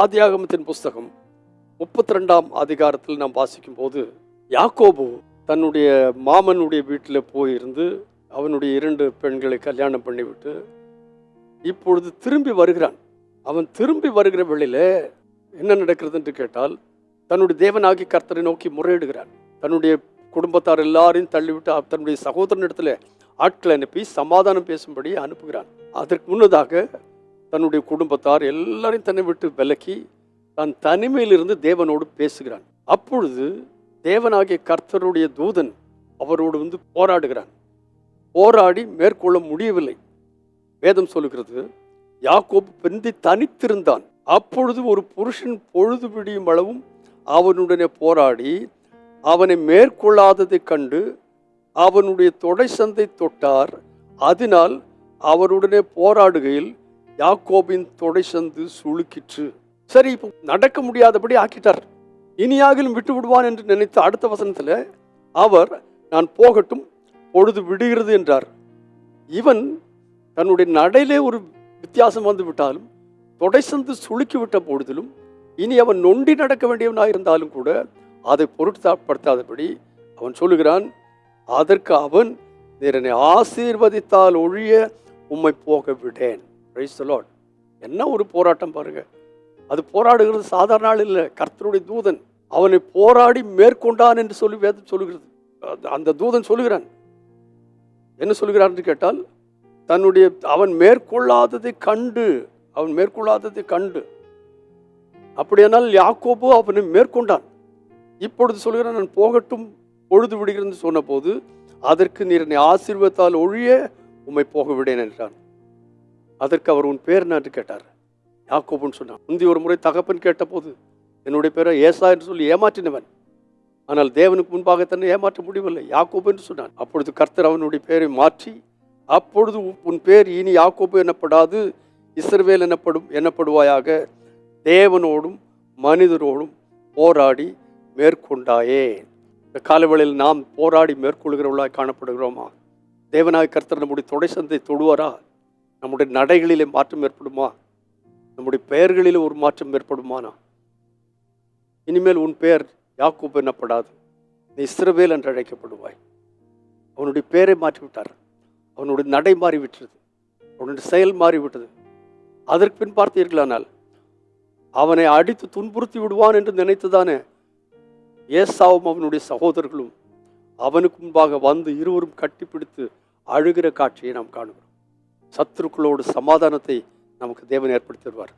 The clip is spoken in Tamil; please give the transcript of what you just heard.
ஆதியாகமத்தின் புஸ்தகம் 32ஆம் அதிகாரத்தில் நாம் வாசிக்கும் போது, யாக்கோபு தன்னுடைய மாமனுடைய வீட்டில் போயிருந்து அவனுடைய 2 பெண்களை கல்யாணம் பண்ணிவிட்டு இப்பொழுது திரும்பி வருகிறான். அவன் திரும்பி வருகிற வேளையில என்ன நடக்கிறது என்று கேட்டால், தன்னுடைய தேவனாகி கர்த்தரை நோக்கி முறையிடுகிறான். தன்னுடைய குடும்பத்தார் எல்லாரையும் தள்ளிவிட்டு தன்னுடைய சகோதரனிடத்தில் ஆட்களை அனுப்பி சமாதானம் பேசும்படி அனுப்புகிறான். அதற்கு முன்னதாக தன்னுடைய குடும்பத்தார் எல்லாரையும் தன்னை விட்டு விலக்கி தான் தனிமையிலிருந்து தேவனோடு பேசுகிறான். அப்பொழுது தேவனாகிய கர்த்தருடைய தூதன் அவரோடு வந்து போராடுகிறான். போராடி மேற்கொள்ள முடியவில்லை. வேதம் சொல்லுகிறது, யாக்கோபு பெந்தி தனித்திருந்தான். அப்பொழுது ஒரு புருஷன் பொழுது விடியும் அளவும் அவனுடனே போராடி அவனை மேற்கொள்ளாததை கண்டு அவனுடைய தொடை சந்தை தொட்டார். அதனால் அவருடனே போராடுகையில் யாக்கோபின் தொடை சந்து சுளுக்கிற்று. சரி, இப்போ நடக்க முடியாதபடி ஆக்கிட்டார். இனியாகிலும் விட்டு விடுவான் என்று நினைத்த அடுத்த வசனத்தில் அவர், நான் போகட்டும், பொழுது விடுகிறது என்றார். இவன் தன்னுடைய நடையிலே ஒரு வித்தியாசம் வந்து விட்டாலும், தொடை சந்து சுளுக்கி விட்ட பொழுதிலும், இனி அவன் நொண்டி நடக்க வேண்டியவனாக இருந்தாலும் கூட அதை பொருட்படுத்தாதபடி அவன் சொல்லுகிறான். அதற்கு அவன், நீர் என்னை ஆசீர்வதித்தால் ஒழிய உம்மை போக விடேன். Praise the Lord. என்ன ஒரு போராட்டம் பாருங்க. அது போராடுகிறது சாதாரண ஆள் இல்லை, கர்த்தருடைய தூதன். அவனை போராடி மேற்கொண்டான் என்று சொல்லி வேதம் சொல்லுகிறது. அந்த தூதன் சொல்லுகிறான். என்ன சொல்லுகிறான் என்று கேட்டால், அவன் மேற்கொள்ளாததை கண்டு அப்படியானால் யாக்கோபு அவனை மேற்கொண்டான். இப்பொழுது சொல்கிறான், நான் போகட்டும், பொழுது விடுகிறது சொன்ன போது, அதற்கு நீர் என்னை ஆசீர்வதித்தால் ஒழிய உம்மை போக விடேன் என்றான். அதற்கு அவர், உன் பேர் என்ன என்று கேட்டார். யாக்கோபுன்னு சொன்னான். முந்தி ஒரு முறை தகப்பன் கேட்ட போது என்னுடைய பேரை ஏசா என்று சொல்லி ஏமாற்றினவன். ஆனால் தேவனுக்கு முன்பாக தன்னை ஏமாற்ற முடியவில்லை, யாக்கோபு என்று சொன்னான். அப்பொழுது கர்த்தர் அவனுடைய பேரை மாற்றி, அப்பொழுது உன் பேர் இனி யாக்கோபு எனப்படாது, இஸ்ரவேல் எனப்படுவாயாக, தேவனோடும் மனிதரோடும் போராடி மேற்கொண்டாயே. இந்த காலவேளையில் நாம் போராடி மேற்கொள்கிறவர்களாய் காணப்படுகிறோமா? தேவனாய் கர்த்தர் நம்முடைய தொடை சந்தை தொடுவாரா? நம்முடைய நடைகளிலே மாற்றம் ஏற்படுமா? நம்முடைய பெயர்களிலே ஒரு மாற்றம் ஏற்படுமானா? இனிமேல் உன் பெயர் யாக்கோபு எனப்படாது, நீ இஸ்ரவேல் என்று அழைக்கப்படுவாய். அவனுடைய பெயரை மாற்றிவிட்டார். அவனுடைய நடை மாறிவிட்டது, அவனுடைய செயல் மாறிவிட்டது. அதற்கு பின் பார்த்தீர்களானால், அவனை அடித்து துன்புறுத்தி விடுவான் என்று நினைத்துதானே ஏசாவும் அவனுடைய சகோதரர்களும் அவனுக்கு முன்பாக வந்து இருவரும் கட்டிப்பிடித்து அழுகிற காட்சியை நாம் காணுகிறோம். சத்துருக்களோடு சமாதானத்தை நமக்கு தேவன் ஏற்படுத்தி தருவார்.